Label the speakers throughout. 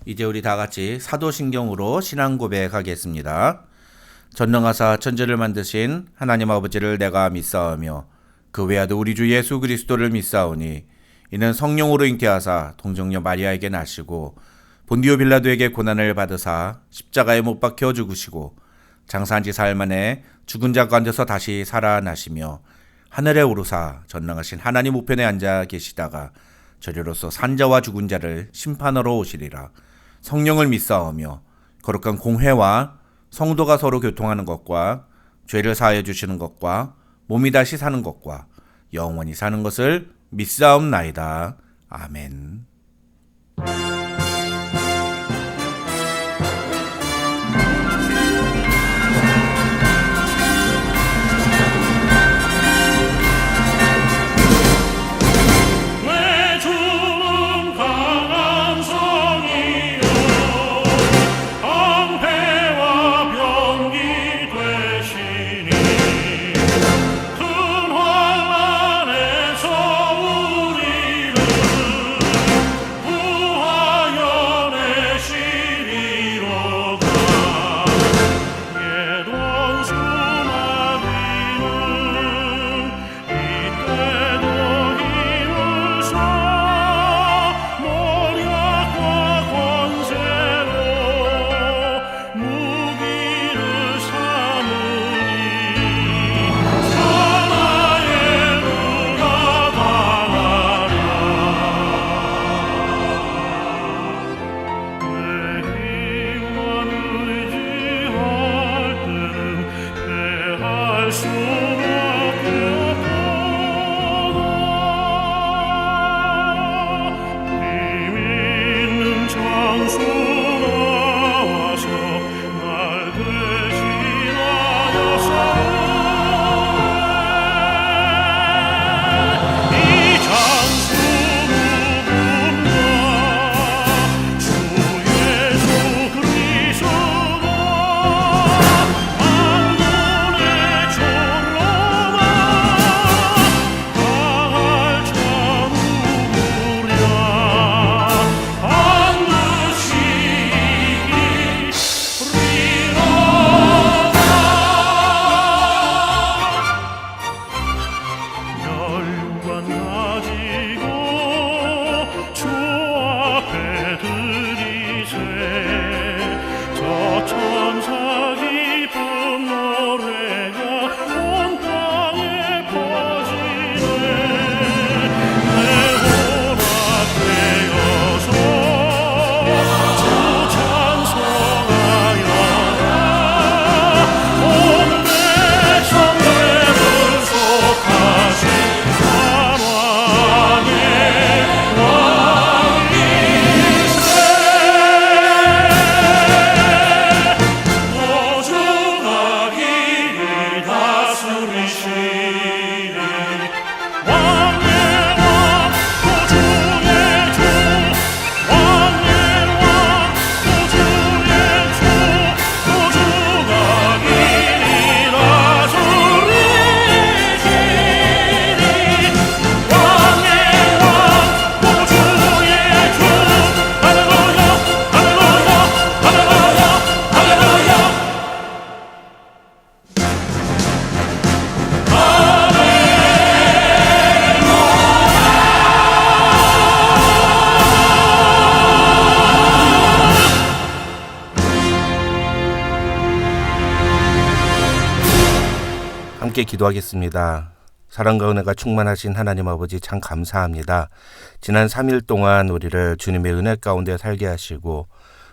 Speaker 1: 이제 우리 다 같이 사도신경으로 신앙 고백하겠습니다. 전능하사 천지를 만드신 하나님 아버지를 내가 믿사오며 그 외아들 우리 주 예수 그리스도를 믿사오니 이는 성령으로 잉태하사 동정녀 마리아에게 나시고 본디오 빌라도에게 고난을 받으사 십자가에 못 박혀 죽으시고 장사한 지 사흘 만에 죽은 자 가운데서 다시 살아나시며 하늘에 오르사 전능하신 하나님 우편에 앉아 계시다가 저리로서 산자와 죽은 자를 심판하러 오시리라. 성령을 믿사오며 거룩한 공회와 성도가 서로 교통하는 것과 죄를 사하여 주시는 것과 몸이 다시 사는 것과 영원히 사는 것을 믿사옵나이다. 아멘. 함께 기도하겠습니다. 사랑과 은혜가 충만하신 하나님 아버지 참 감사합니다. 지난 3일 동안 우리를 주님의 은혜 가운데 살게 하시고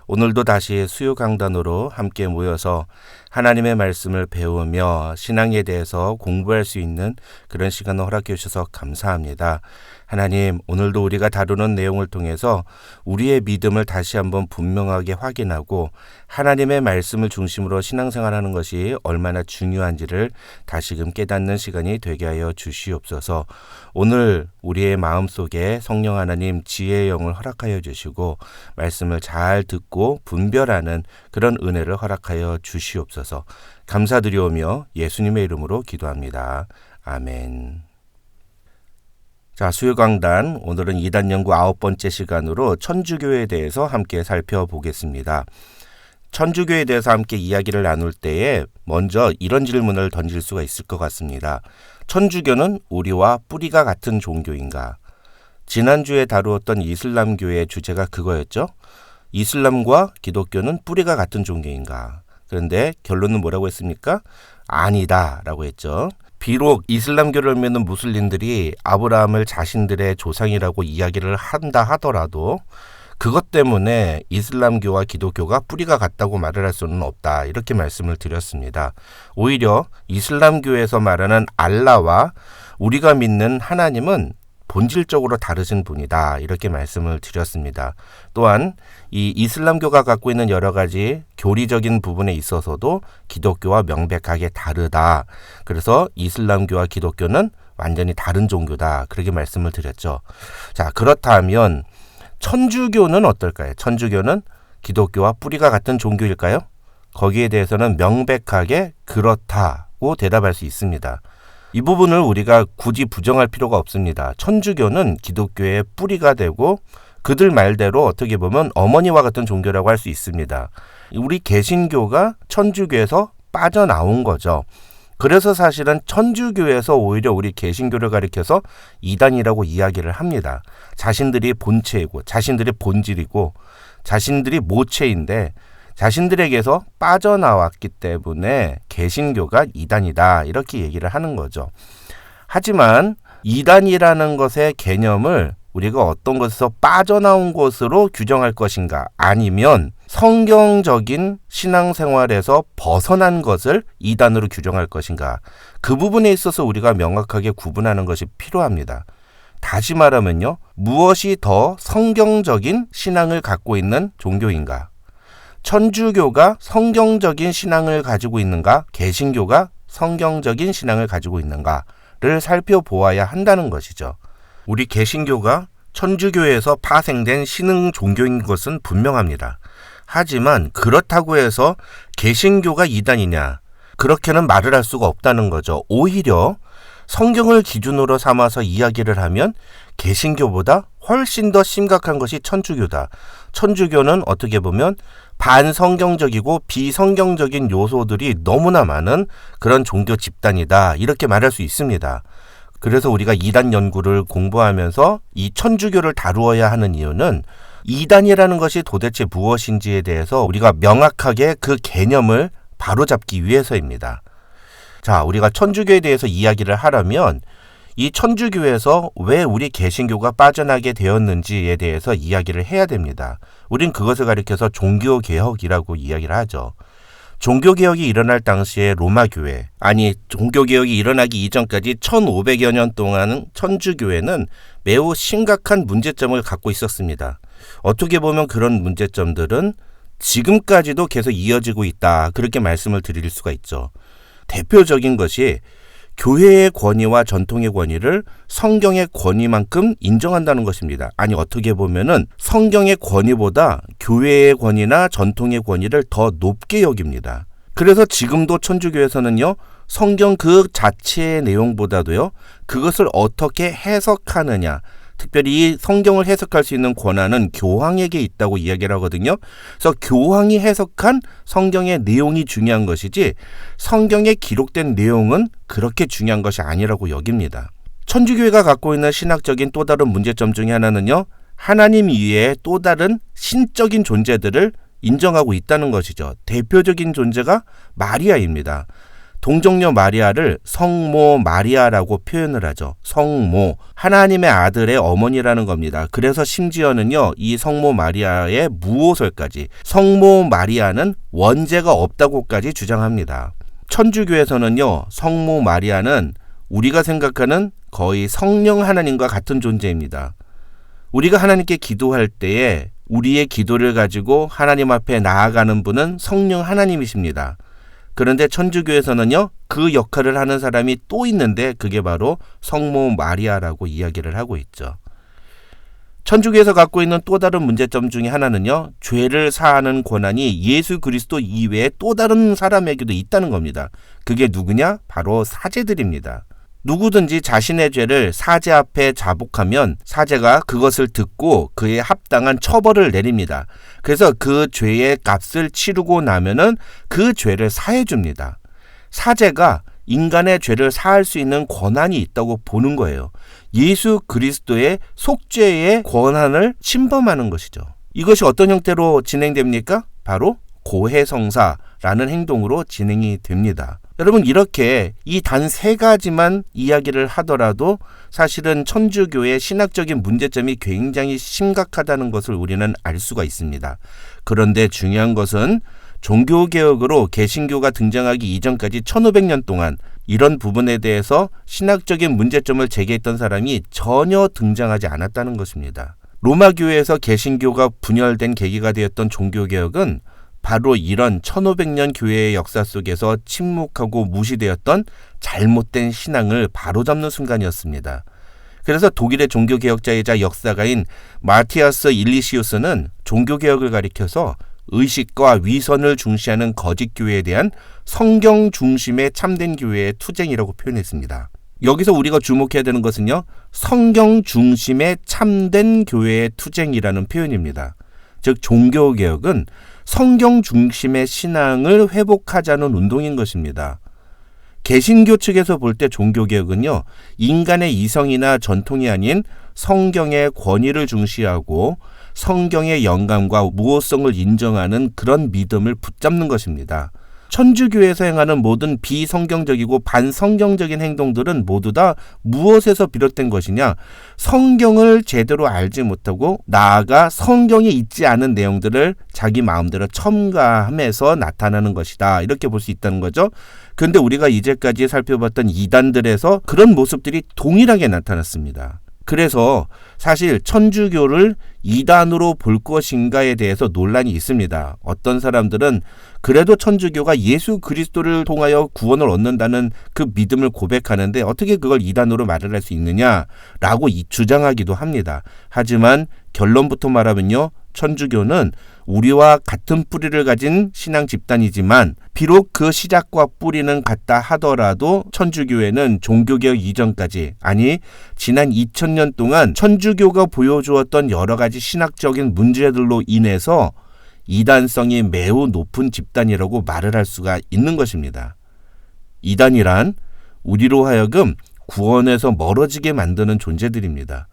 Speaker 1: 오늘도 다시 수요 강단으로 함께 모여서 하나님의 말씀을 배우며 신앙에 대해서 공부할 수 있는 그런 시간을 허락해 주셔서 감사합니다. 하나님, 오늘도 우리가 다루는 내용을 통해서 우리의 믿음을 다시 한번 분명하게 확인하고 하나님의 말씀을 중심으로 신앙생활하는 것이 얼마나 중요한지를 다시금 깨닫는 시간이 되게 하여 주시옵소서. 오늘 우리의 마음속에 성령 하나님 지혜의 영을 허락하여 주시고 말씀을 잘 듣고 분별하는 그런 은혜를 허락하여 주시옵소서. 감사드리오며 예수님의 이름으로 기도합니다. 아멘. 자, 수요강단 오늘은 2단 연구 9번째 시간으로 천주교에 대해서 함께 살펴보겠습니다. 천주교에 대해서 함께 이야기를 나눌 때에 먼저 이런 질문을 던질 수가 있을 것 같습니다. 천주교는 우리와 뿌리가 같은 종교인가? 지난주에 다루었던 이슬람교의 주제가 그거였죠. 이슬람과 기독교는 뿌리가 같은 종교인가? 그런데 결론은 뭐라고 했습니까? 아니다 라고 했죠. 비록 이슬람교를 믿는 무슬림들이 아브라함을 자신들의 조상이라고 이야기를 한다 하더라도 그것 때문에 이슬람교와 기독교가 뿌리가 같다고 말을 할 수는 없다. 이렇게 말씀을 드렸습니다. 오히려 이슬람교에서 말하는 알라와 우리가 믿는 하나님은 본질적으로 다르신 분이다. 이렇게 말씀을 드렸습니다. 또한 이 이슬람교가 갖고 있는 여러 가지 교리적인 부분에 있어서도 기독교와 명백하게 다르다. 그래서 이슬람교와 기독교는 완전히 다른 종교다. 그렇게 말씀을 드렸죠. 자, 그렇다면 천주교는 어떨까요? 천주교는 기독교와 뿌리가 같은 종교일까요? 거기에 대해서는 명백하게 그렇다고 대답할 수 있습니다. 이 부분을 우리가 굳이 부정할 필요가 없습니다. 천주교는 기독교의 뿌리가 되고 그들 말대로 어떻게 보면 어머니와 같은 종교라고 할 수 있습니다. 우리 개신교가 천주교에서 빠져나온 거죠. 그래서 사실은 천주교에서 오히려 우리 개신교를 가리켜서 이단이라고 이야기를 합니다. 자신들이 본체이고 자신들이 본질이고 자신들이 모체인데 자신들에게서 빠져나왔기 때문에 개신교가 이단이다 이렇게 얘기를 하는 거죠. 하지만 이단이라는 것의 개념을 우리가 어떤 것에서 빠져나온 것으로 규정할 것인가 아니면 성경적인 신앙생활에서 벗어난 것을 이단으로 규정할 것인가 그 부분에 있어서 우리가 명확하게 구분하는 것이 필요합니다. 다시 말하면요. 무엇이 더 성경적인 신앙을 갖고 있는 종교인가? 천주교가 성경적인 신앙을 가지고 있는가? 개신교가 성경적인 신앙을 가지고 있는가를 살펴보아야 한다는 것이죠. 우리 개신교가 천주교에서 파생된 신흥 종교인 것은 분명합니다. 하지만 그렇다고 해서 개신교가 이단이냐? 그렇게는 말을 할 수가 없다는 거죠. 오히려 성경을 기준으로 삼아서 이야기를 하면 개신교보다 훨씬 더 심각한 것이 천주교다. 천주교는 어떻게 보면 반성경적이고 비성경적인 요소들이 너무나 많은 그런 종교 집단이다. 이렇게 말할 수 있습니다. 그래서 우리가 이단 연구를 공부하면서 이 천주교를 다루어야 하는 이유는 이단이라는 것이 도대체 무엇인지에 대해서 우리가 명확하게 그 개념을 바로잡기 위해서입니다. 자, 우리가 천주교에 대해서 이야기를 하려면 이 천주교에서 왜 우리 개신교가 빠져나게 되었는지에 대해서 이야기를 해야 됩니다. 우린 그것을 가리켜서 종교개혁이라고 이야기를 하죠. 종교개혁이 일어날 당시에 로마교회, 종교개혁이 일어나기 이전까지 1500여 년 동안 천주교회는 매우 심각한 문제점을 갖고 있었습니다. 어떻게 보면 그런 문제점들은 지금까지도 계속 이어지고 있다. 그렇게 말씀을 드릴 수가 있죠. 대표적인 것이 교회의 권위와 전통의 권위를 성경의 권위만큼 인정한다는 것입니다. 어떻게 보면은 성경의 권위보다 교회의 권위나 전통의 권위를 더 높게 여깁니다. 그래서 지금도 천주교에서는요, 성경 그 자체의 내용보다도요, 그것을 어떻게 해석하느냐, 특별히 이 성경을 해석할 수 있는 권한은 교황에게 있다고 이야기를 하거든요. 그래서 교황이 해석한 성경의 내용이 중요한 것이지 성경에 기록된 내용은 그렇게 중요한 것이 아니라고 여깁니다. 천주교회가 갖고 있는 신학적인 또 다른 문제점 중에 하나는요. 하나님 이외에 또 다른 신적인 존재들을 인정하고 있다는 것이죠. 대표적인 존재가 마리아입니다. 동정녀 마리아를 성모 마리아라고 표현을 하죠. 성모, 하나님의 아들의 어머니라는 겁니다. 그래서 심지어는요, 이 성모 마리아의 무오설까지 성모 마리아는 원죄가 없다고까지 주장합니다. 천주교에서는요, 성모 마리아는 우리가 생각하는 거의 성령 하나님과 같은 존재입니다. 우리가 하나님께 기도할 때에 우리의 기도를 가지고 하나님 앞에 나아가는 분은 성령 하나님이십니다. 그런데 천주교에서는요, 그 역할을 하는 사람이 또 있는데 그게 바로 성모 마리아라고 이야기를 하고 있죠. 천주교에서 갖고 있는 또 다른 문제점 중에 하나는요, 죄를 사하는 권한이 예수 그리스도 이외에 또 다른 사람에게도 있다는 겁니다. 그게 누구냐? 바로 사제들입니다. 누구든지 자신의 죄를 사제 앞에 자복하면 사제가 그것을 듣고 그에 합당한 처벌을 내립니다. 그래서 그 죄의 값을 치르고 나면은 그 죄를 사해 줍니다. 사제가 인간의 죄를 사할 수 있는 권한이 있다고 보는 거예요. 예수 그리스도의 속죄의 권한을 침범하는 것이죠. 이것이 어떤 형태로 진행됩니까? 바로 고해성사라는 행동으로 진행이 됩니다. 여러분, 이렇게 이 단 3가지만 이야기를 하더라도 사실은 천주교의 신학적인 문제점이 굉장히 심각하다는 것을 우리는 알 수가 있습니다. 그런데 중요한 것은 종교개혁으로 개신교가 등장하기 이전까지 1500년 동안 이런 부분에 대해서 신학적인 문제점을 제기했던 사람이 전혀 등장하지 않았다는 것입니다. 로마교회에서 개신교가 분열된 계기가 되었던 종교개혁은 바로 이런 1500년 교회의 역사 속에서 침묵하고 무시되었던 잘못된 신앙을 바로잡는 순간이었습니다. 그래서 독일의 종교개혁자이자 역사가인 마티아스 일리시우스는 종교개혁을 가리켜서 의식과 위선을 중시하는 거짓 교회에 대한 성경 중심의 참된 교회의 투쟁이라고 표현했습니다. 여기서 우리가 주목해야 되는 것은요, 성경 중심의 참된 교회의 투쟁이라는 표현입니다. 즉 종교개혁은 성경 중심의 신앙을 회복하자는 운동인 것입니다. 개신교 측에서 볼 때 종교개혁은요, 인간의 이성이나 전통이 아닌 성경의 권위를 중시하고 성경의 영감과 무호성을 인정하는 그런 믿음을 붙잡는 것입니다. 천주교에서 행하는 모든 비성경적이고 반성경적인 행동들은 모두 다 무엇에서 비롯된 것이냐? 성경을 제대로 알지 못하고 나아가 성경에 있지 않은 내용들을 자기 마음대로 첨가하면서 나타나는 것이다. 이렇게 볼 수 있다는 거죠. 그런데 우리가 이제까지 살펴봤던 이단들에서 그런 모습들이 동일하게 나타났습니다. 그래서 사실 천주교를 이단으로 볼 것인가에 대해서 논란이 있습니다. 어떤 사람들은 그래도 천주교가 예수 그리스도를 통하여 구원을 얻는다는 그 믿음을 고백하는데 어떻게 그걸 이단으로 말을 할 수 있느냐라고 주장하기도 합니다. 하지만 결론부터 말하면요, 천주교는 우리와 같은 뿌리를 가진 신앙 집단이지만 비록 그 시작과 뿌리는 같다 하더라도 천주교회는 종교개혁 이전까지, 아니 지난 2000년 동안 천주교가 보여주었던 여러 가지 신학적인 문제들로 인해서 이단성이 매우 높은 집단이라고 말을 할 수가 있는 것입니다. 이단이란 우리로 하여금 구원에서 멀어지게 만드는 존재들입니다.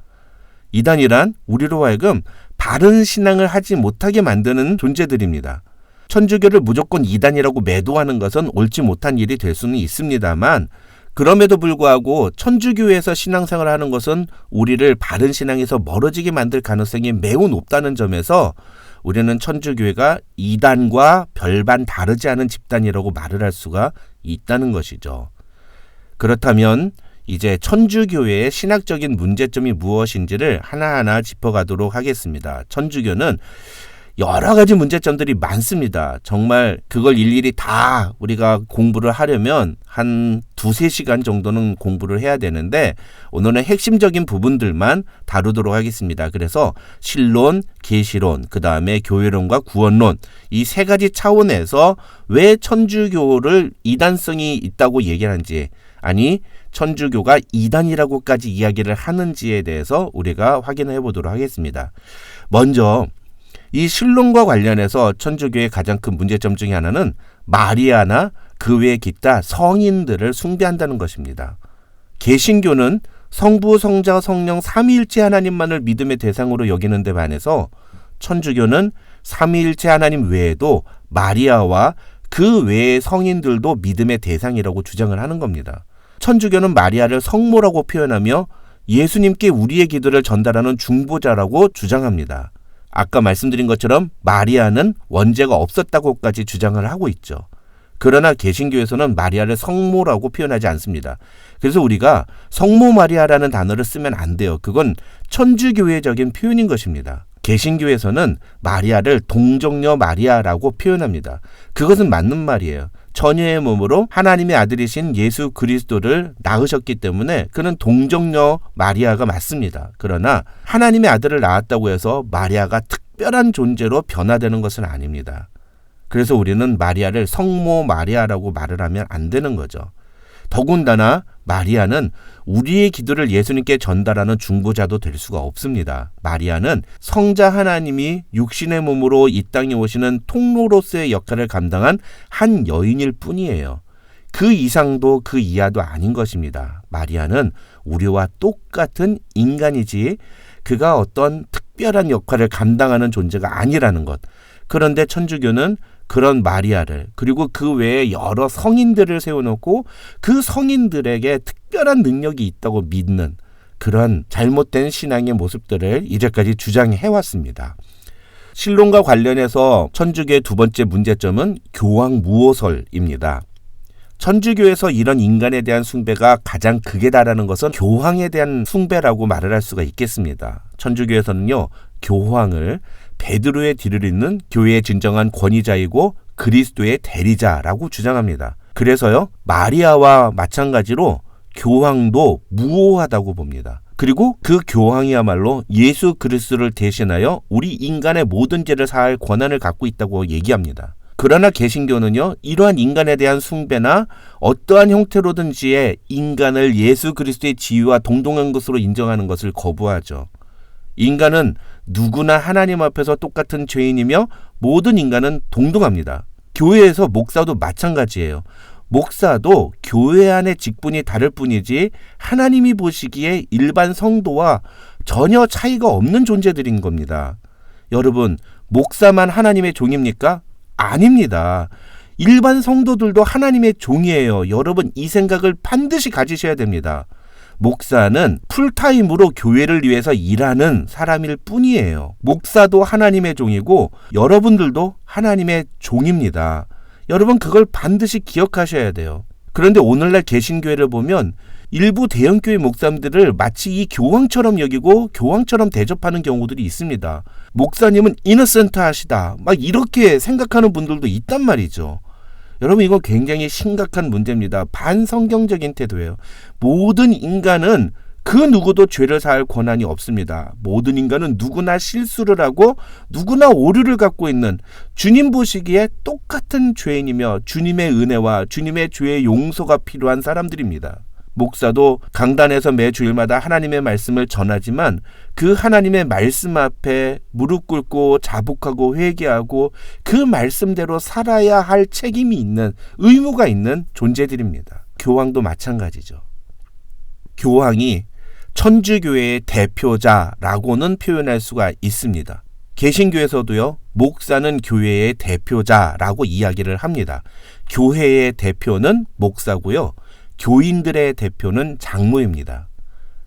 Speaker 1: 이단이란 우리로 하여금 바른 신앙을 하지 못하게 만드는 존재들입니다. 천주교를 무조건 이단이라고 매도하는 것은 옳지 못한 일이 될 수는 있습니다만, 그럼에도 불구하고 천주교에서 신앙생활을 하는 것은 우리를 바른 신앙에서 멀어지게 만들 가능성이 매우 높다는 점에서 우리는 천주교회가 이단과 별반 다르지 않은 집단이라고 말을 할 수가 있다는 것이죠. 그렇다면 이제 천주교회의 신학적인 문제점이 무엇인지를 하나하나 짚어가도록 하겠습니다. 천주교는 여러 가지 문제점들이 많습니다. 정말 그걸 일일이 다 우리가 공부를 하려면 한 2-3시간 정도는 공부를 해야 되는데 오늘은 핵심적인 부분들만 다루도록 하겠습니다. 그래서 신론, 계시론, 그 다음에 교회론과 구원론, 이 3가지 차원에서 왜 천주교를 이단성이 있다고 얘기하는지, 아니 천주교가 이단이라고까지 이야기를 하는지에 대해서 우리가 확인해 보도록 하겠습니다. 먼저 이 신론과 관련해서 천주교의 가장 큰 문제점 중에 하나는 마리아나 그 외의 기타 성인들을 숭배한다는 것입니다. 개신교는 성부, 성자, 성령 삼위일체 하나님만을 믿음의 대상으로 여기는 데 반해서 천주교는 삼위일체 하나님 외에도 마리아와 그 외의 성인들도 믿음의 대상이라고 주장을 하는 겁니다. 천주교는 마리아를 성모라고 표현하며 예수님께 우리의 기도를 전달하는 중보자라고 주장합니다. 아까 말씀드린 것처럼 마리아는 원죄가 없었다고까지 주장을 하고 있죠. 그러나 개신교에서는 마리아를 성모라고 표현하지 않습니다. 그래서 우리가 성모 마리아라는 단어를 쓰면 안 돼요. 그건 천주교회적인 표현인 것입니다. 개신교에서는 마리아를 동정녀 마리아라고 표현합니다. 그것은 맞는 말이에요. 처녀의 몸으로 하나님의 아들이신 예수 그리스도를 낳으셨기 때문에 그는 동정녀 마리아가 맞습니다. 그러나 하나님의 아들을 낳았다고 해서 마리아가 특별한 존재로 변화되는 것은 아닙니다. 그래서 우리는 마리아를 성모 마리아라고 말을 하면 안 되는 거죠. 더군다나 마리아는 우리의 기도를 예수님께 전달하는 중보자도 될 수가 없습니다. 마리아는 성자 하나님이 육신의 몸으로 이 땅에 오시는 통로로서의 역할을 감당한 한 여인일 뿐이에요. 그 이상도 그 이하도 아닌 것입니다. 마리아는 우리와 똑같은 인간이지 그가 어떤 특별한 역할을 감당하는 존재가 아니라는 것. 그런데 천주교는 그런 마리아를 그리고 그 외에 여러 성인들을 세워놓고 그 성인들에게 특별한 능력이 있다고 믿는 그런 잘못된 신앙의 모습들을 이제까지 주장해왔습니다. 신론과 관련해서 천주교의 두 번째 문제점은 교황무호설입니다. 천주교에서 이런 인간에 대한 숭배가 가장 극에 달하는 것은 교황에 대한 숭배라고 말을 할 수가 있겠습니다. 천주교에서는요, 교황을 베드로의 뒤를 잇는 교회의 진정한 권위자이고 그리스도의 대리자라고 주장합니다. 그래서요, 마리아와 마찬가지로 교황도 무호하다고 봅니다. 그리고 그 교황이야말로 예수 그리스도를 대신하여 우리 인간의 모든 죄를 사할 권한을 갖고 있다고 얘기합니다. 그러나 개신교는요, 이러한 인간에 대한 숭배나 어떠한 형태로든지의 인간을 예수 그리스도의 지위와 동등한 것으로 인정하는 것을 거부하죠. 인간은 누구나 하나님 앞에서 똑같은 죄인이며 모든 인간은 동등합니다. 교회에서 목사도 마찬가지예요. 목사도 교회 안의 직분이 다를 뿐이지 하나님이 보시기에 일반 성도와 전혀 차이가 없는 존재들인 겁니다. 여러분, 목사만 하나님의 종입니까? 아닙니다. 일반 성도들도 하나님의 종이에요. 여러분, 이 생각을 반드시 가지셔야 됩니다. 목사는 풀타임으로 교회를 위해서 일하는 사람일 뿐이에요. 목사도 하나님의 종이고 여러분들도 하나님의 종입니다. 여러분, 그걸 반드시 기억하셔야 돼요. 그런데 오늘날 개신교회를 보면 일부 대형교회 목사님들을 마치 이 교황처럼 여기고 교황처럼 대접하는 경우들이 있습니다. 목사님은 이너센트하시다, 막 이렇게 생각하는 분들도 있단 말이죠. 여러분, 이거 굉장히 심각한 문제입니다. 반성경적인 태도예요. 모든 인간은 그 누구도 죄를 사할 권한이 없습니다. 모든 인간은 누구나 실수를 하고 누구나 오류를 갖고 있는, 주님 보시기에 똑같은 죄인이며 주님의 은혜와 주님의 죄의 용서가 필요한 사람들입니다. 목사도 강단에서 매 주일마다 하나님의 말씀을 전하지만 그 하나님의 말씀 앞에 무릎 꿇고 자복하고 회개하고 그 말씀대로 살아야 할 책임이 있는, 의무가 있는 존재들입니다. 교황도 마찬가지죠. 교황이 천주교회의 대표자라고는 표현할 수가 있습니다. 개신교에서도요, 목사는 교회의 대표자라고 이야기를 합니다. 교회의 대표는 목사고요, 교인들의 대표는 장로입니다.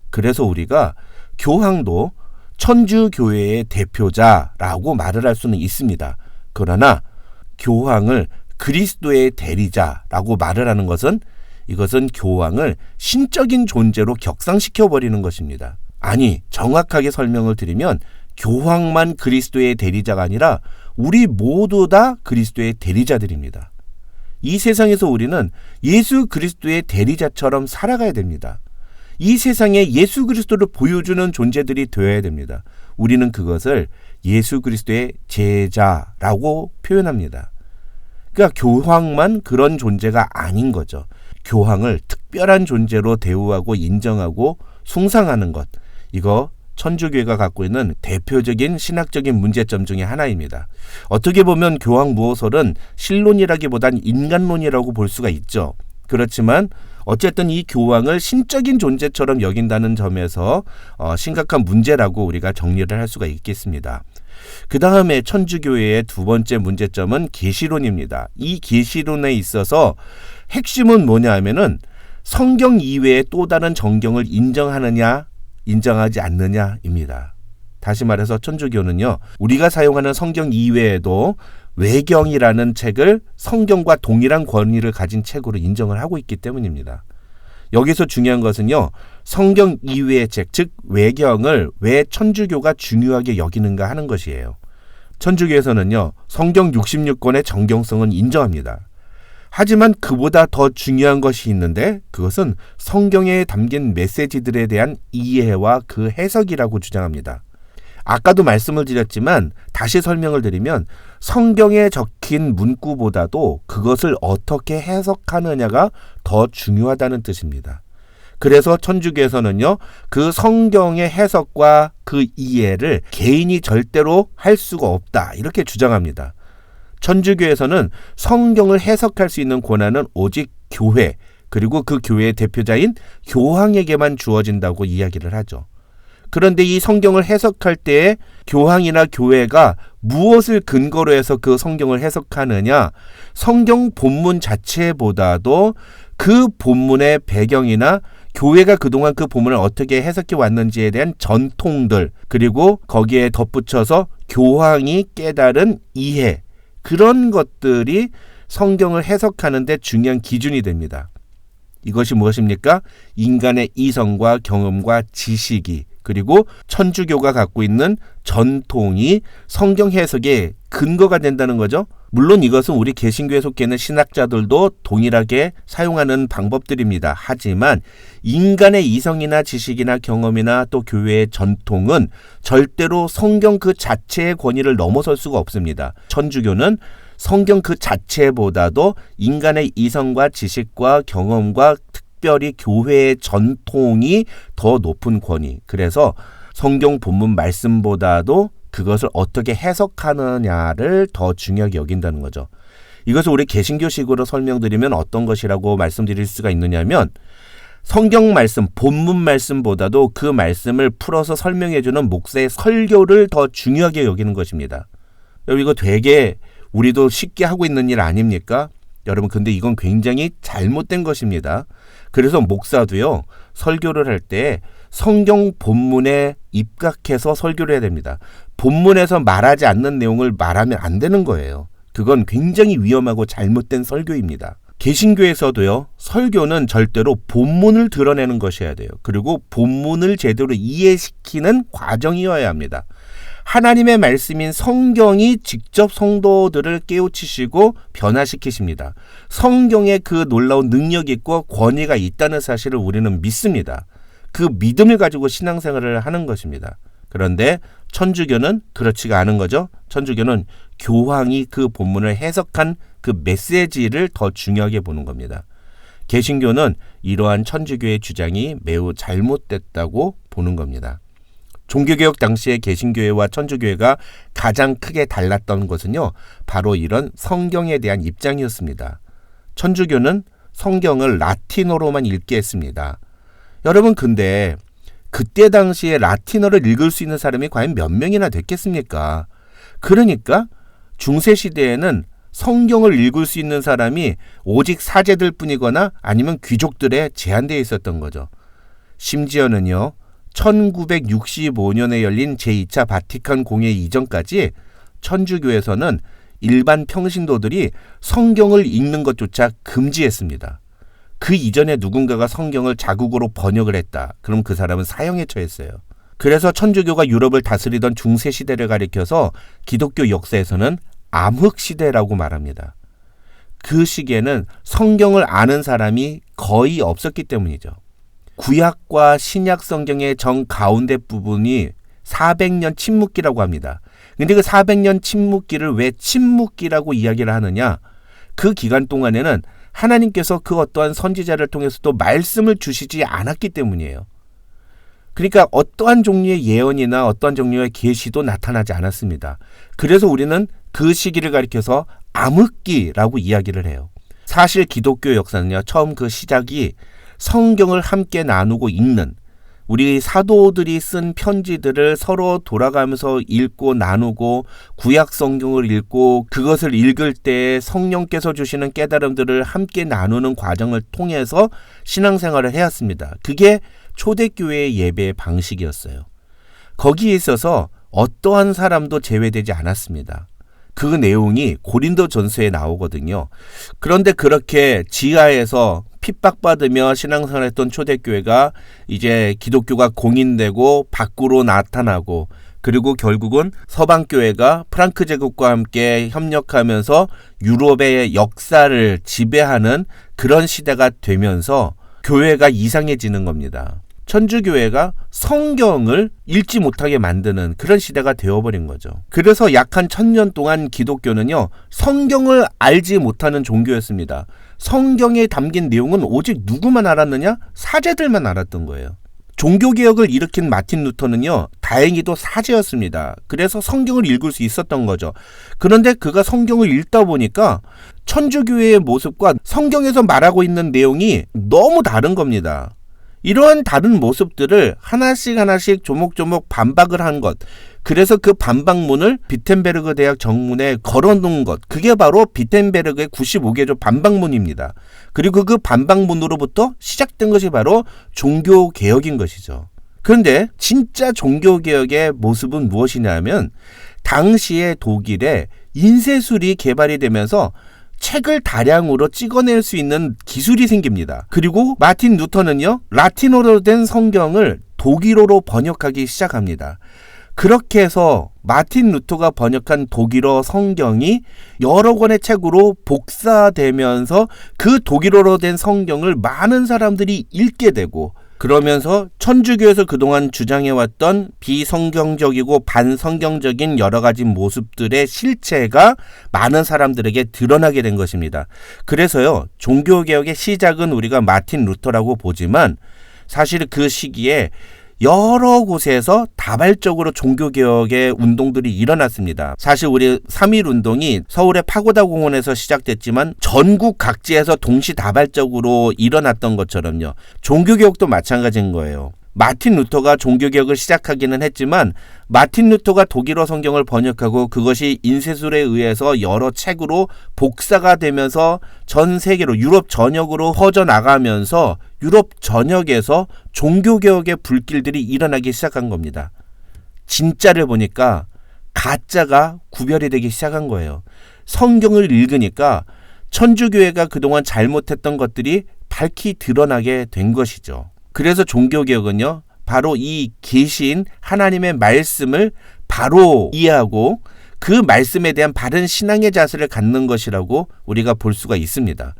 Speaker 1: 그래서 우리가 교황도 천주교회의 대표자라고 말을 할 수는 있습니다. 그러나 교황을 그리스도의 대리자라고 말을 하는 것은, 이것은 교황을 신적인 존재로 격상시켜버리는 것입니다. 아니, 정확하게 설명을 드리면 교황만 그리스도의 대리자가 아니라 우리 모두 다 그리스도의 대리자들입니다. 이 세상에서 우리는 예수 그리스도의 대리자처럼 살아가야 됩니다. 이 세상에 예수 그리스도를 보여주는 존재들이 되어야 됩니다. 우리는 그것을 예수 그리스도의 제자라고 표현합니다. 그러니까 교황만 그런 존재가 아닌 거죠. 교황을 특별한 존재로 대우하고 인정하고 숭상하는 것, 이거 천주교회가 갖고 있는 대표적인 신학적인 문제점 중에 하나입니다. 어떻게 보면 교황무호설은 신론이라기보단 인간론이라고 볼 수가 있죠. 그렇지만 어쨌든 이 교황을 신적인 존재처럼 여긴다는 점에서 심각한 문제라고 우리가 정리를 할 수가 있겠습니다. 그 다음에 천주교회의 두 번째 문제점은 계시론입니다. 이 계시론에 있어서 핵심은 뭐냐 하면은 성경 이외에 또 다른 정경을 인정하느냐 인정하지 않느냐입니다. 다시 말해서 천주교는요, 우리가 사용하는 성경 이외에도 외경이라는 책을 성경과 동일한 권위를 가진 책으로 인정을 하고 있기 때문입니다. 여기서 중요한 것은요, 성경 이외의 책, 즉 외경을 왜 천주교가 중요하게 여기는가 하는 것이에요. 천주교에서는요, 성경 66권의 정경성은 인정합니다. 하지만 그보다 더 중요한 것이 있는데 그것은 성경에 담긴 메시지들에 대한 이해와 그 해석이라고 주장합니다. 아까도 말씀을 드렸지만 다시 설명을 드리면 성경에 적힌 문구보다도 그것을 어떻게 해석하느냐가 더 중요하다는 뜻입니다. 그래서 천주교에서는요, 그 성경의 해석과 그 이해를 개인이 절대로 할 수가 없다, 이렇게 주장합니다. 천주교에서는 성경을 해석할 수 있는 권한은 오직 교회, 그리고 그 교회의 대표자인 교황에게만 주어진다고 이야기를 하죠. 그런데 이 성경을 해석할 때에 교황이나 교회가 무엇을 근거로 해서 그 성경을 해석하느냐, 성경 본문 자체보다도 그 본문의 배경이나 교회가 그동안 그 본문을 어떻게 해석해 왔는지에 대한 전통들, 그리고 거기에 덧붙여서 교황이 깨달은 이해, 그런 것들이 성경을 해석하는 데 중요한 기준이 됩니다. 이것이 무엇입니까? 인간의 이성과 경험과 지식이, 그리고 천주교가 갖고 있는 전통이 성경 해석의 근거가 된다는 거죠. 물론 이것은 우리 개신교에 속해 있는 신학자들도 동일하게 사용하는 방법들입니다. 하지만 인간의 이성이나 지식이나 경험이나 또 교회의 전통은 절대로 성경 그 자체의 권위를 넘어설 수가 없습니다. 천주교는 성경 그 자체보다도 인간의 이성과 지식과 경험과 특별히 교회의 전통이 더 높은 권위, 그래서 성경 본문 말씀보다도 그것을 어떻게 해석하느냐를 더 중요하게 여긴다는 거죠. 이것을 우리 개신교식으로 설명드리면 어떤 것이라고 말씀드릴 수가 있느냐면, 성경 말씀, 본문 말씀보다도 그 말씀을 풀어서 설명해주는 목사의 설교를 더 중요하게 여기는 것입니다. 여러분, 이거 되게 우리도 쉽게 하고 있는 일 아닙니까? 여러분, 근데 이건 굉장히 잘못된 것입니다. 그래서 목사도요, 설교를 할 때 성경 본문에 입각해서 설교를 해야 됩니다. 본문에서 말하지 않는 내용을 말하면 안 되는 거예요. 그건 굉장히 위험하고 잘못된 설교입니다. 개신교에서도요, 설교는 절대로 본문을 드러내는 것이어야 돼요. 그리고 본문을 제대로 이해시키는 과정이어야 합니다. 하나님의 말씀인 성경이 직접 성도들을 깨우치시고 변화시키십니다. 성경에 그 놀라운 능력이 있고 권위가 있다는 사실을 우리는 믿습니다. 그 믿음을 가지고 신앙생활을 하는 것입니다. 그런데 천주교는 그렇지가 않은 거죠. 천주교는 교황이 그 본문을 해석한 그 메시지를 더 중요하게 보는 겁니다. 개신교는 이러한 천주교의 주장이 매우 잘못됐다고 보는 겁니다. 종교개혁 당시에 개신교회와 천주교회가 가장 크게 달랐던 것은요, 바로 이런 성경에 대한 입장이었습니다. 천주교는 성경을 라틴어로만 읽게 했습니다. 여러분, 근데 그때 당시에 라틴어를 읽을 수 있는 사람이 과연 몇 명이나 됐겠습니까? 그러니까 중세시대에는 성경을 읽을 수 있는 사람이 오직 사제들 뿐이거나 아니면 귀족들에 제한되어 있었던 거죠. 심지어는요, 1965년에 열린 제2차 바티칸 공회 이전까지 천주교에서는 일반 평신도들이 성경을 읽는 것조차 금지했습니다. 그 이전에 누군가가 성경을 자국어로 번역을 했다. 그럼 그 사람은 사형에 처했어요. 그래서 천주교가 유럽을 다스리던 중세시대를 가리켜서 기독교 역사에서는 암흑시대라고 말합니다. 그 시기에는 성경을 아는 사람이 거의 없었기 때문이죠. 구약과 신약 성경의 정 가운데 부분이 400년 침묵기라고 합니다. 근데 그 400년 침묵기를 왜 침묵기라고 이야기를 하느냐? 그 기간 동안에는 하나님께서 그 어떠한 선지자를 통해서도 말씀을 주시지 않았기 때문이에요. 그러니까 어떠한 종류의 예언이나 어떠한 종류의 계시도 나타나지 않았습니다. 그래서 우리는 그 시기를 가리켜서 암흑기라고 이야기를 해요. 사실 기독교 역사는요, 처음 그 시작이 성경을 함께 나누고 읽는, 우리 사도들이 쓴 편지들을 서로 돌아가면서 읽고 나누고 구약 성경을 읽고 그것을 읽을 때 성령께서 주시는 깨달음들을 함께 나누는 과정을 통해서 신앙생활을 해왔습니다. 그게 초대교회의 예배의 방식이었어요. 거기에 있어서 어떠한 사람도 제외되지 않았습니다. 그 내용이 고린도전서에 나오거든요. 그런데 그렇게 지하에서 핍박받으며 신앙생활했던 초대교회가 이제 기독교가 공인되고 밖으로 나타나고, 그리고 결국은 서방교회가 프랑크 제국과 함께 협력하면서 유럽의 역사를 지배하는 그런 시대가 되면서 교회가 이상해지는 겁니다. 천주교회가 성경을 읽지 못하게 만드는 그런 시대가 되어버린 거죠. 그래서 약 한 1000년 동안 기독교는요, 성경을 알지 못하는 종교였습니다. 성경에 담긴 내용은 오직 누구만 알았느냐? 사제들만 알았던 거예요. 종교개혁을 일으킨 마틴 루터는요, 다행히도 사제였습니다. 그래서 성경을 읽을 수 있었던 거죠. 그런데 그가 성경을 읽다 보니까 천주교회의 모습과 성경에서 말하고 있는 내용이 너무 다른 겁니다. 이러한 다른 모습들을 하나씩 조목조목 반박을 한 것, 그래서 그 반박문을 비텐베르그 대학 정문에 걸어놓은 것, 그게 바로 비텐베르그의 95개조 반박문입니다. 그리고 그 반박문으로부터 시작된 것이 바로 종교개혁인 것이죠. 그런데 진짜 종교개혁의 모습은 무엇이냐면 당시의 독일에 인쇄술이 개발이 되면서 책을 다량으로 찍어낼 수 있는 기술이 생깁니다. 그리고 마틴 루터는요, 라틴어로 된 성경을 독일어로 번역하기 시작합니다. 그렇게 해서 마틴 루터가 번역한 독일어 성경이 여러 권의 책으로 복사되면서 그 독일어로 된 성경을 많은 사람들이 읽게 되고, 그러면서 천주교에서 그동안 주장해왔던 비성경적이고 반성경적인 여러 가지 모습들의 실체가 많은 사람들에게 드러나게 된 것입니다. 그래서요, 종교개혁의 시작은 우리가 마틴 루터라고 보지만 사실 그 시기에 여러 곳에서 다발적으로 종교개혁의 운동들이 일어났습니다. 사실 우리 3.1 운동이 서울의 파고다 공원에서 시작됐지만 전국 각지에서 동시다발적으로 일어났던 것처럼요, 종교개혁도 마찬가지인 거예요. 마틴 루터가 종교개혁을 시작하기는 했지만 마틴 루터가 독일어 성경을 번역하고 그것이 인쇄술에 의해서 여러 책으로 복사가 되면서 전 세계로, 유럽 전역으로 퍼져나가면서 유럽 전역에서 종교개혁의 불길들이 일어나기 시작한 겁니다. 진짜를 보니까 가짜가 구별이 되기 시작한 거예요. 성경을 읽으니까 천주교회가 그동안 잘못했던 것들이 밝히 드러나게 된 것이죠. 그래서 종교개혁은요, 바로 이 계신 하나님의 말씀을 바로 이해하고 그 말씀에 대한 바른 신앙의 자세를 갖는 것이라고 우리가 볼 수가 있습니다.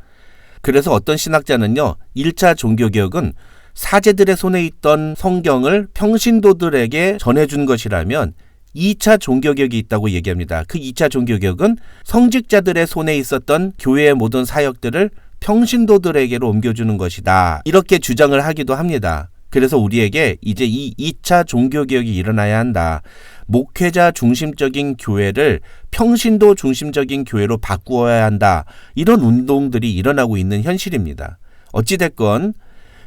Speaker 1: 그래서 어떤 신학자는요, 1차 종교개혁은 사제들의 손에 있던 성경을 평신도들에게 전해준 것이라면 2차 종교개혁이 있다고 얘기합니다. 그 2차 종교개혁은 성직자들의 손에 있었던 교회의 모든 사역들을 평신도들에게로 옮겨주는 것이다, 이렇게 주장을 하기도 합니다. 그래서 우리에게 이제 이 2차 종교개혁이 일어나야 한다. 목회자 중심적인 교회를 평신도 중심적인 교회로 바꾸어야 한다. 이런 운동들이 일어나고 있는 현실입니다. 어찌됐건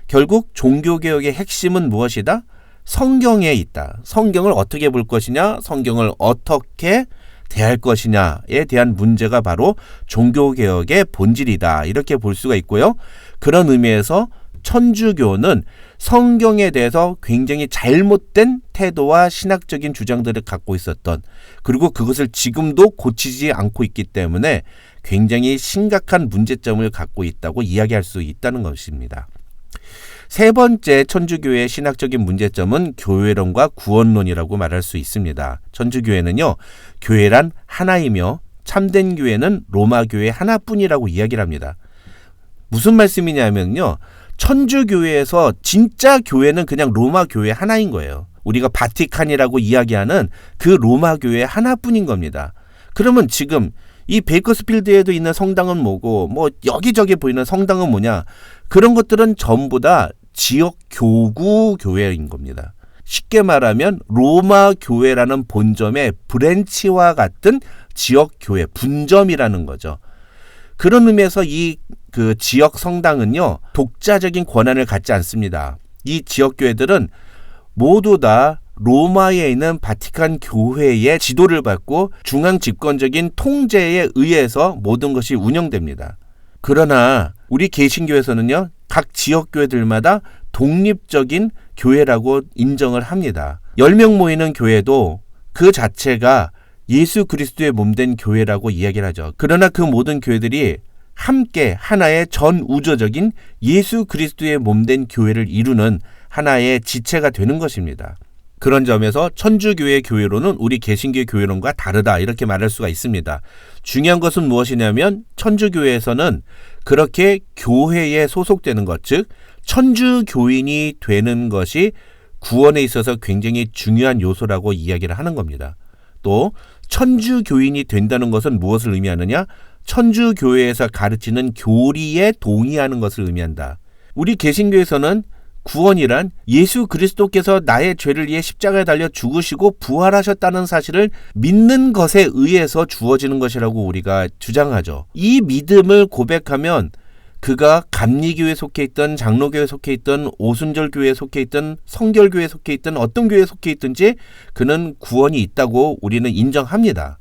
Speaker 1: 결국 종교개혁의 핵심은 무엇이다? 성경에 있다. 성경을 어떻게 볼 것이냐, 성경을 어떻게 대할 것이냐에 대한 문제가 바로 종교개혁의 본질이다, 이렇게 볼 수가 있고요. 그런 의미에서 천주교는 성경에 대해서 굉장히 잘못된 태도와 신학적인 주장들을 갖고 있었던, 그리고 그것을 지금도 고치지 않고 있기 때문에 굉장히 심각한 문제점을 갖고 있다고 이야기할 수 있다는 것입니다. 세 번째 천주교의 신학적인 문제점은 교회론과 구원론이라고 말할 수 있습니다. 천주교회는요, 교회란 하나이며 참된 교회는 로마 교회 하나뿐이라고 이야기를 합니다. 무슨 말씀이냐면요, 천주교회에서 진짜 교회는 그냥 로마 교회 하나인 거예요. 우리가 바티칸이라고 이야기하는 그 로마 교회 하나뿐인 겁니다. 그러면 지금 이 베이커스필드에도 있는 성당은 뭐고, 뭐 여기저기 보이는 성당은 뭐냐, 그런 것들은 전부 다 지역 교구 교회인 겁니다. 쉽게 말하면 로마 교회라는 본점의 브랜치와 같은 지역 교회, 분점이라는 거죠. 그런 의미에서 이 그 지역 성당은요, 독자적인 권한을 갖지 않습니다. 이 지역 교회들은 모두 다 로마에 있는 바티칸 교회의 지도를 받고 중앙 집권적인 통제에 의해서 모든 것이 운영됩니다. 그러나 우리 개신교에서는요, 각 지역 교회들마다 독립적인 교회라고 인정을 합니다. 10명 모이는 교회도 그 자체가 예수 그리스도의 몸된 교회라고 이야기를 하죠. 그러나 그 모든 교회들이 함께 하나의 전우주적인 예수 그리스도의 몸된 교회를 이루는 하나의 지체가 되는 것입니다. 그런 점에서 천주교의 교회론은 우리 개신교의 교회론과 다르다, 이렇게 말할 수가 있습니다. 중요한 것은 무엇이냐면 천주교회에서는 그렇게 교회에 소속되는 것, 즉 천주교인이 되는 것이 구원에 있어서 굉장히 중요한 요소라고 이야기를 하는 겁니다. 또 천주교인이 된다는 것은 무엇을 의미하느냐? 천주교회에서 가르치는 교리에 동의하는 것을 의미한다. 우리 개신교에서는 구원이란 예수 그리스도께서 나의 죄를 위해 십자가에 달려 죽으시고 부활하셨다는 사실을 믿는 것에 의해서 주어지는 것이라고 우리가 주장하죠. 이 믿음을 고백하면 그가 감리교회에 속해 있든 장로교회에 속해 있든 오순절교회에 속해 있든 성결교회에 속해 있든 어떤 교회에 속해 있든지 그는 구원이 있다고 우리는 인정합니다.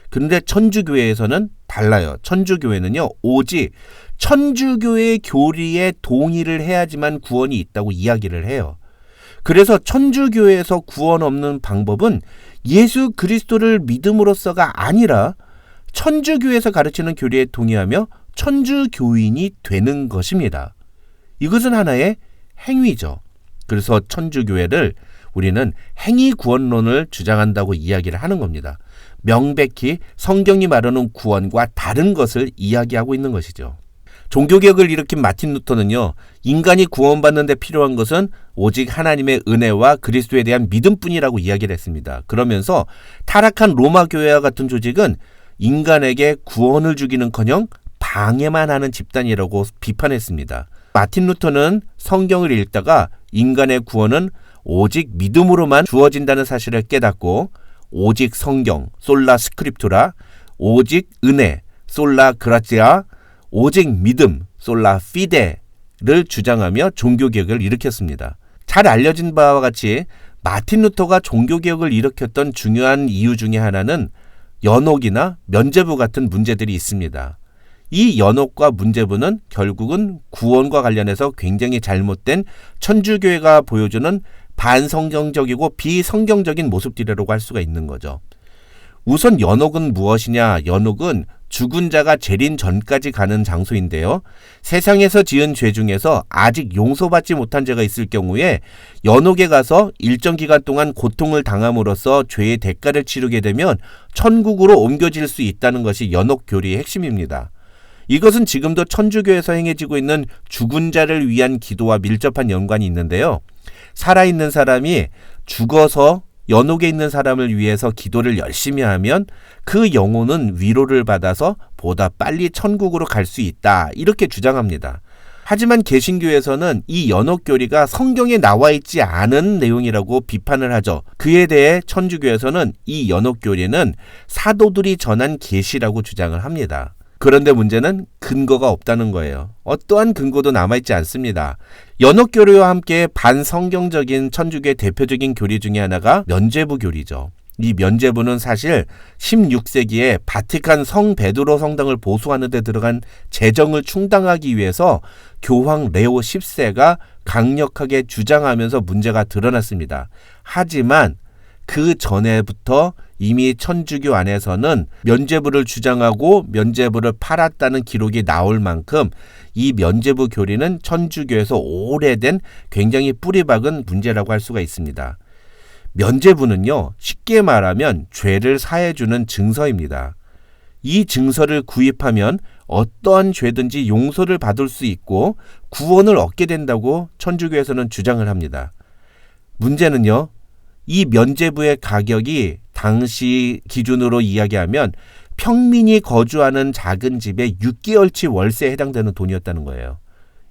Speaker 1: 그런데 천주교회에서는 달라요. 천주교회는요, 오직 천주교회의 교리에 동의를 해야지만 구원이 있다고 이야기를 해요. 그래서 천주교회에서 구원 없는 방법은 예수 그리스도를 믿음으로써가 아니라 천주교회에서 가르치는 교리에 동의하며 천주교인이 되는 것입니다. 이것은 하나의 행위죠. 그래서 천주교회를 우리는 행위구원론을 주장한다고 이야기를 하는 겁니다. 명백히 성경이 말하는 구원과 다른 것을 이야기하고 있는 것이죠. 종교개혁을 일으킨 마틴 루터는요, 인간이 구원받는 데 필요한 것은 오직 하나님의 은혜와 그리스도에 대한 믿음뿐이라고 이야기를 했습니다. 그러면서 타락한 로마 교회와 같은 조직은 인간에게 구원을 주기는커녕 방해만 하는 집단이라고 비판했습니다. 마틴 루터는 성경을 읽다가 인간의 구원은 오직 믿음으로만 주어진다는 사실을 깨닫고 오직 성경, 솔라 스크립투라, 오직 은혜, 솔라 그라치아, 오직 믿음, 솔라 피데를 주장하며 종교개혁을 일으켰습니다. 잘 알려진 바와 같이 마틴 루터가 종교개혁을 일으켰던 중요한 이유 중에 하나는 연옥이나 면죄부 같은 문제들이 있습니다. 이 연옥과 문죄부는 결국은 구원과 관련해서 굉장히 잘못된 천주교회가 보여주는 반성경적이고 비성경적인 모습들이라고 할 수가 있는 거죠. 우선 연옥은 무엇이냐? 연옥은 죽은 자가 재림 전까지 가는 장소인데요. 세상에서 지은 죄 중에서 아직 용서받지 못한 죄가 있을 경우에 연옥에 가서 일정 기간 동안 고통을 당함으로써 죄의 대가를 치르게 되면 천국으로 옮겨질 수 있다는 것이 연옥 교리의 핵심입니다. 이것은 지금도 천주교에서 행해지고 있는 죽은 자를 위한 기도와 밀접한 연관이 있는데요. 살아있는 사람이 죽어서 연옥에 있는 사람을 위해서 기도를 열심히 하면 그 영혼은 위로를 받아서 보다 빨리 천국으로 갈 수 있다, 이렇게 주장합니다. 하지만 개신교에서는 이 연옥교리가 성경에 나와 있지 않은 내용이라고 비판을 하죠. 그에 대해 천주교에서는 이 연옥교리는 사도들이 전한 계시라고 주장을 합니다. 그런데 문제는 근거가 없다는 거예요. 어떠한 근거도 남아있지 않습니다. 연옥교리와 함께 반성경적인 천주교의 대표적인 교리 중에 하나가 면죄부 교리죠. 이 면죄부는 사실 16세기에 바티칸 성 베드로 성당을 보수하는 데 들어간 재정을 충당하기 위해서 교황 레오 10세가 강력하게 주장하면서 문제가 드러났습니다. 하지만 그 전에부터 이미 천주교 안에서는 면죄부를 주장하고 면죄부를 팔았다는 기록이 나올 만큼 이 면죄부 교리는 천주교에서 오래된 굉장히 뿌리박은 문제라고 할 수가 있습니다. 면죄부는요, 쉽게 말하면 죄를 사해주는 증서입니다. 이 증서를 구입하면 어떠한 죄든지 용서를 받을 수 있고 구원을 얻게 된다고 천주교에서는 주장을 합니다. 문제는요, 이 면죄부의 가격이 당시 기준으로 이야기하면 평민이 거주하는 작은 집에 6개월치 월세에 해당되는 돈이었다는 거예요.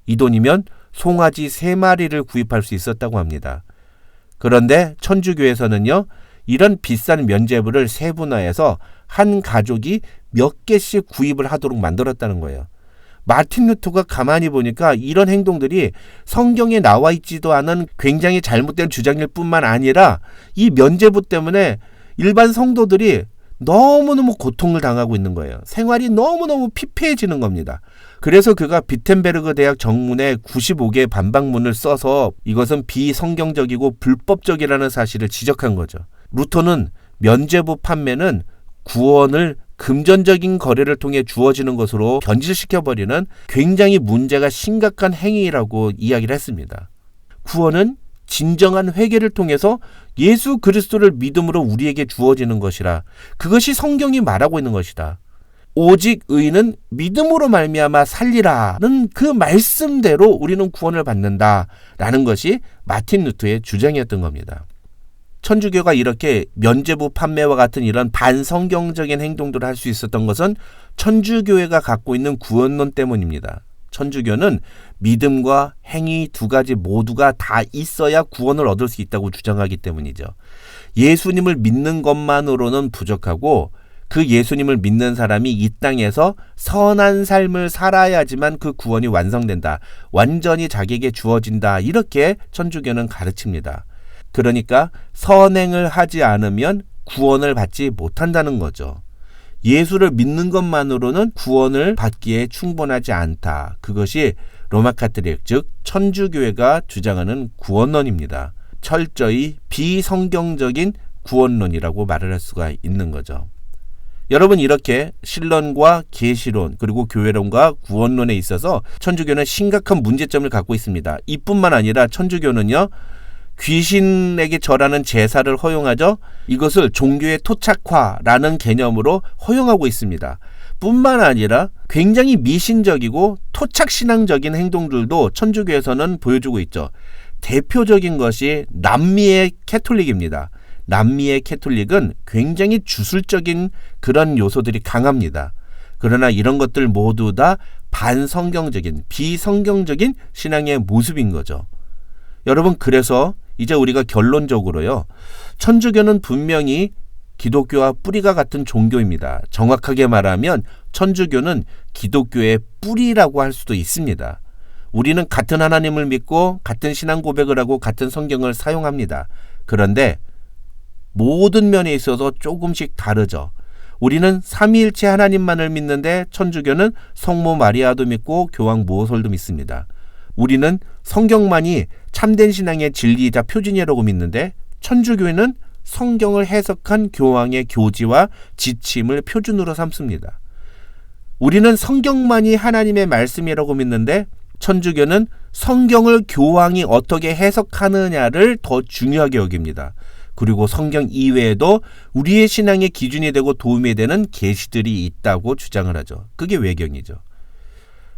Speaker 1: 이 돈이면 송아지 3마리를 구입할 수 있었다고 합니다. 그런데 천주교에서는요, 이런 비싼 면죄부를 세분화해서 한 가족이 몇 개씩 구입을 하도록 만들었다는 거예요. 마틴 루터가 가만히 보니까 이런 행동들이 성경에 나와 있지도 않은 굉장히 잘못된 주장일 뿐만 아니라 이 면죄부 때문에 일반 성도들이 너무너무 고통을 당하고 있는 거예요. 생활이 너무너무 피폐해지는 겁니다. 그래서 그가 비텐베르그 대학 정문에 95개의 반박문을 써서 이것은 비성경적이고 불법적이라는 사실을 지적한 거죠. 루터는 면죄부 판매는 구원을 금전적인 거래를 통해 주어지는 것으로 변질시켜버리는 굉장히 문제가 심각한 행위라고 이야기를 했습니다. 구원은 진정한 회개를 통해서 예수 그리스도를 믿음으로 우리에게 주어지는 것이라, 그것이 성경이 말하고 있는 것이다. 오직 의인은 믿음으로 말미암아 살리라는 그 말씀대로 우리는 구원을 받는다라는 것이 마틴 루터의 주장이었던 겁니다. 천주교가 이렇게 면죄부 판매와 같은 이런 반성경적인 행동들을 할 수 있었던 것은 천주교회가 갖고 있는 구원론 때문입니다. 천주교는 믿음과 행위 두 가지 모두가 다 있어야 구원을 얻을 수 있다고 주장하기 때문이죠. 예수님을 믿는 것만으로는 부족하고 그 예수님을 믿는 사람이 이 땅에서 선한 삶을 살아야지만 그 구원이 완성된다. 완전히 자기에게 주어진다. 이렇게 천주교는 가르칩니다. 그러니까 선행을 하지 않으면 구원을 받지 못한다는 거죠. 예수를 믿는 것만으로는 구원을 받기에 충분하지 않다. 그것이 로마 카톨릭, 즉 천주교회가 주장하는 구원론입니다. 철저히 비성경적인 구원론이라고 말을 할 수가 있는 거죠. 여러분, 이렇게 신론과 계시론 그리고 교회론과 구원론에 있어서 천주교는 심각한 문제점을 갖고 있습니다. 이뿐만 아니라 천주교는요, 귀신에게 절하는 제사를 허용하죠. 이것을 종교의 토착화라는 개념으로 허용하고 있습니다. 뿐만 아니라 굉장히 미신적이고 토착신앙적인 행동들도 천주교에서는 보여주고 있죠. 대표적인 것이 남미의 캐톨릭입니다. 남미의 캐톨릭은 굉장히 주술적인 그런 요소들이 강합니다. 그러나 이런 것들 모두 다 반성경적인, 비성경적인 신앙의 모습인 거죠. 여러분, 그래서 이제 우리가 결론적으로요, 천주교는 분명히 기독교와 뿌리가 같은 종교입니다. 정확하게 말하면 천주교는 기독교의 뿌리라고 할 수도 있습니다. 우리는 같은 하나님을 믿고 같은 신앙 고백을 하고 같은 성경을 사용합니다. 그런데 모든 면에 있어서 조금씩 다르죠. 우리는 삼위일체 하나님만을 믿는데 천주교는 성모 마리아도 믿고 교황 모호솔도 믿습니다. 우리는 성경만이 참된 신앙의 진리이자 표준이라고 믿는데 천주교회는 성경을 해석한 교황의 교지와 지침을 표준으로 삼습니다. 우리는 성경만이 하나님의 말씀이라고 믿는데 천주교는 성경을 교황이 어떻게 해석하느냐를 더 중요하게 여깁니다. 그리고 성경 이외에도 우리의 신앙의 기준이 되고 도움이 되는 계시들이 있다고 주장을 하죠. 그게 외경이죠.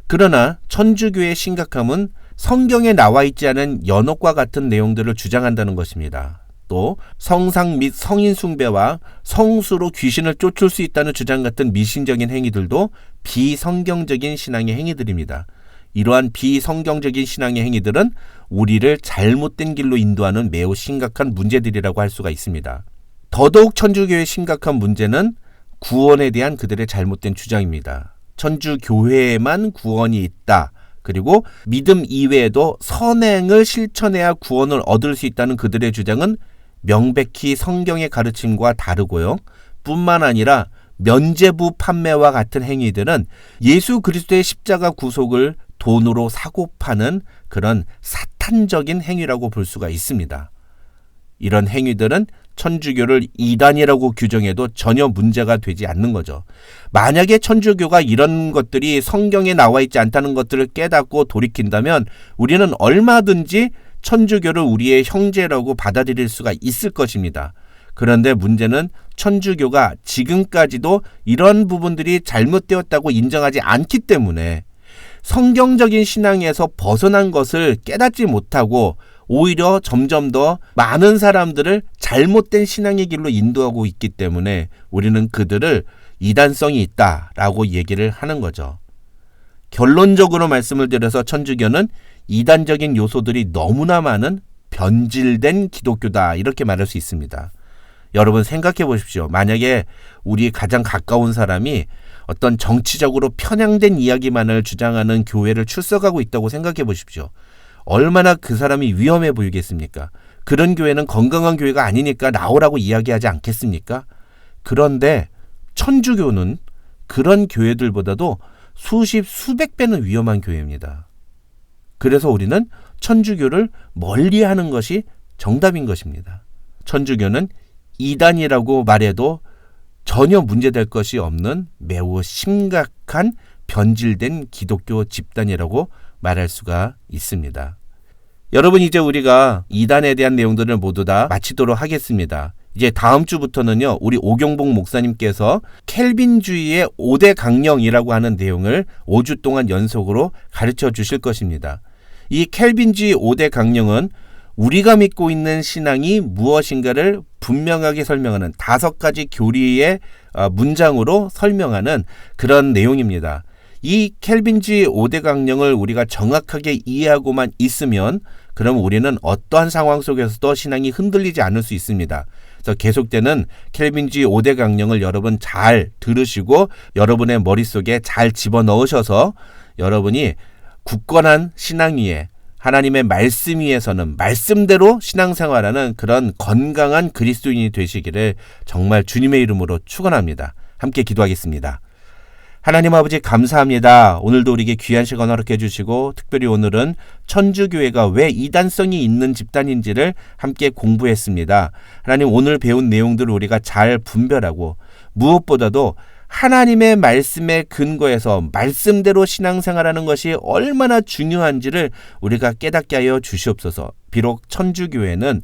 Speaker 1: 그러나 천주교의 심각함은 성경에 나와 있지 않은 연옥과 같은 내용들을 주장한다는 것입니다. 또 성상 및 성인 숭배와 성수로 귀신을 쫓을 수 있다는 주장 같은 미신적인 행위들도 비성경적인 신앙의 행위들입니다. 이러한 비성경적인 신앙의 행위들은 우리를 잘못된 길로 인도하는 매우 심각한 문제들이라고 할 수가 있습니다. 더더욱 천주교의 심각한 문제는 구원에 대한 그들의 잘못된 주장입니다. 천주교회에만 구원이 있다. 그리고 믿음 이외에도 선행을 실천해야 구원을 얻을 수 있다는 그들의 주장은 명백히 성경의 가르침과 다르고요. 뿐만 아니라 면죄부 판매와 같은 행위들은 예수 그리스도의 십자가 구속을 돈으로 사고 파는 그런 사탄적인 행위라고 볼 수가 있습니다. 이런 행위들은 천주교를 이단이라고 규정해도 전혀 문제가 되지 않는 거죠. 만약에 천주교가 이런 것들이 성경에 나와 있지 않다는 것들을 깨닫고 돌이킨다면 우리는 얼마든지 천주교를 우리의 형제라고 받아들일 수가 있을 것입니다. 그런데 문제는 천주교가 지금까지도 이런 부분들이 잘못되었다고 인정하지 않기 때문에 성경적인 신앙에서 벗어난 것을 깨닫지 못하고 오히려 점점 더 많은 사람들을 잘못된 신앙의 길로 인도하고 있기 때문에 우리는 그들을 이단성이 있다라고 얘기를 하는 거죠. 결론적으로 말씀을 드려서 천주교는 이단적인 요소들이 너무나 많은 변질된 기독교다, 이렇게 말할 수 있습니다. 여러분 생각해 보십시오. 만약에 우리 가장 가까운 사람이 어떤 정치적으로 편향된 이야기만을 주장하는 교회를 출석하고 있다고 생각해 보십시오. 얼마나 그 사람이 위험해 보이겠습니까? 그런 교회는 건강한 교회가 아니니까 나오라고 이야기하지 않겠습니까? 그런데 천주교는 그런 교회들보다도 수십, 수백 배는 위험한 교회입니다. 그래서 우리는 천주교를 멀리하는 것이 정답인 것입니다. 천주교는 이단이라고 말해도 전혀 문제될 것이 없는 매우 심각한 변질된 기독교 집단이라고 말할 수가 있습니다. 여러분, 이제 우리가 이단에 대한 내용들을 모두 다 마치도록 하겠습니다. 이제 다음 주부터는요, 우리 오경복 목사님께서 켈빈주의의 5대 강령이라고 하는 내용을 5주 동안 연속으로 가르쳐 주실 것입니다. 이 켈빈주의 5대 강령은 우리가 믿고 있는 신앙이 무엇인가를 분명하게 설명하는 5가지 교리의 문장으로 설명하는 그런 내용입니다. 이 켈빈주의 5대 강령을 우리가 정확하게 이해하고만 있으면 그럼 우리는 어떠한 상황 속에서도 신앙이 흔들리지 않을 수 있습니다. 그래서 계속되는 켈빈주의 5대 강령을 여러분 잘 들으시고 여러분의 머릿속에 잘 집어넣으셔서 여러분이 굳건한 신앙 위에 하나님의 말씀 위에서는 말씀대로 신앙생활하는 그런 건강한 그리스도인이 되시기를 정말 주님의 이름으로 축원합니다. 함께 기도하겠습니다. 하나님 아버지 감사합니다. 오늘도 우리에게 귀한 시간 허락해 주시고 특별히 오늘은 천주교회가 왜 이단성이 있는 집단인지를 함께 공부했습니다. 하나님 오늘 배운 내용들을 우리가 잘 분별하고 무엇보다도 하나님의 말씀에 근거해서 말씀대로 신앙생활하는 것이 얼마나 중요한지를 우리가 깨닫게 하여 주시옵소서. 비록 천주교회는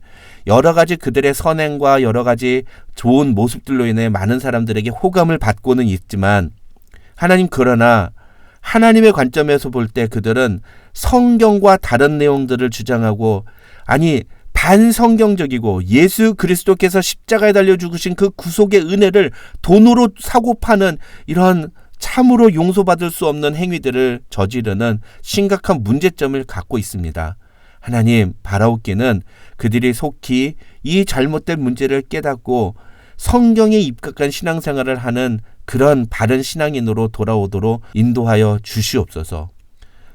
Speaker 1: 여러 가지 그들의 선행과 여러 가지 좋은 모습들로 인해 많은 사람들에게 호감을 받고는 있지만 하나님 그러나 하나님의 관점에서 볼 때 그들은 성경과 다른 내용들을 주장하고 아니 반성경적이고 예수 그리스도께서 십자가에 달려 죽으신 그 구속의 은혜를 돈으로 사고 파는 이런 참으로 용서받을 수 없는 행위들을 저지르는 심각한 문제점을 갖고 있습니다. 하나님 바라옵기는 그들이 속히 이 잘못된 문제를 깨닫고 성경에 입각한 신앙생활을 하는 그런 바른 신앙인으로 돌아오도록 인도하여 주시옵소서.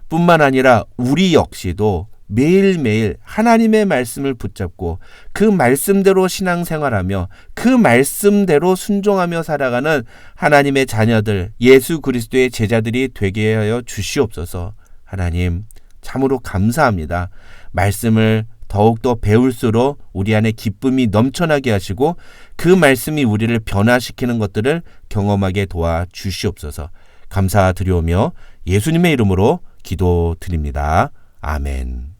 Speaker 1: 뿐만 아니라 우리 역시도 매일매일 하나님의 말씀을 붙잡고 그 말씀대로 신앙생활하며 그 말씀대로 순종하며 살아가는 하나님의 자녀들, 예수 그리스도의 제자들이 되게 하여 주시옵소서. 하나님 참으로 감사합니다. 말씀을 더욱더 배울수록 우리 안에 기쁨이 넘쳐나게 하시고 그 말씀이 우리를 변화시키는 것들을 경험하게 도와 주시옵소서. 감사드리오며 예수님의 이름으로 기도드립니다. 아멘.